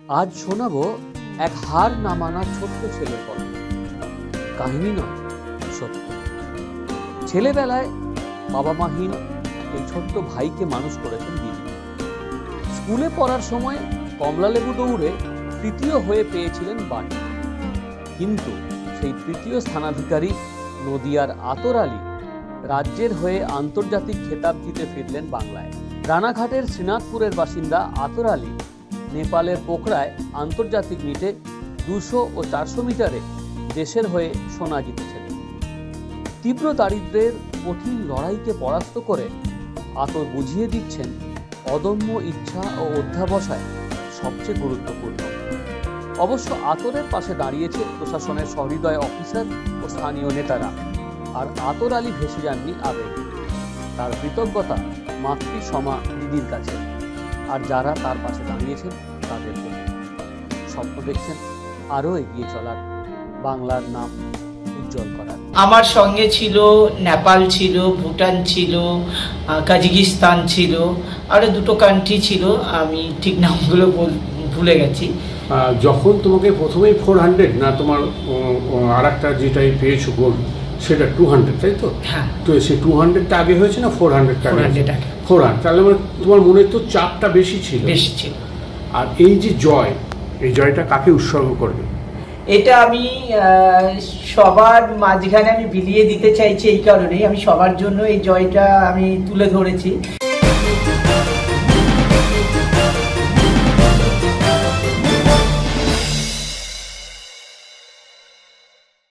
আজ শোনাবো এক হার না মানা ছোট্ট ছেলের গল্প। কাহিনী নয়, সত্য। ছেলেবেলায় বাবা মাহীন এই ছোট্ট ভাইকে মানুষ করেছেন দিদি। স্কুলে পড়ার সময় কমলালেবু দৌড়ে তৃতীয় হয়ে পেয়েছিলেন বাড়ি। কিন্তু সেই তৃতীয় স্থানাধিকারী নদিয়ার আতর আলী রাজ্যের হয়ে আন্তর্জাতিক খেতাব জিতে ফিরলেন বাংলায়। রানাঘাটের শ্রীনাথপুরের বাসিন্দা আতর আলী নেপালের পোখরায় আন্তর্জাতিক মিটে 200 ও 400 মিটারে দেশের হয়ে সোনা জিতেছেন। তীব্র দারিদ্র্যের কঠিন লড়াইকে পরাস্ত করে আতর বুঝিয়ে দিচ্ছেন অদম্য ইচ্ছা ও অধ্যাবসায় সবচেয়ে গুরুত্বপূর্ণ। অবশ্য আতরের পাশে দাঁড়িয়েছে প্রশাসনের সহৃদয় অফিসার ও স্থানীয় নেতারা। আর আতর আলী ভেসে যাননি আবেগে। তার কৃতজ্ঞতা মাতৃ সমা দিদির কাছে, আর যারা তার পাশে দাঁড়িয়েছেন তাদের প্রতি। স্বপ্ন দেখছেন আরো এগিয়ে চলার, বাংলার নাম উজ্জ্বল করার। আমার সঙ্গে ছিল নেপাল ছিল, ভুটান ছিল, কাজাকিস্তান ছিল, আরো দুটো কান্ট্রি ছিল, আমি ঠিক নামগুলো ভুলে গেছি। যখন তোমাকে প্রথমেই 400 না তোমার আর একটা যেটাই পেয়েছো গোল্ড সেটা 200, তাই তো? হ্যাঁ। তো সেই 200টা আগে হয়েছে না 400টা? 400। তাহলে তোমার মনে তো চাপটা বেশি ছিল। আর এই যে জয়, এই জয়টা কাকে উৎসর্গ করবে? এটা আমি সবার মাঝখানে আমি বিলিয়ে দিতে চাইছি। এই কারণেই আমি সবার জন্য এই জয়টা আমি তুলে ধরেছি।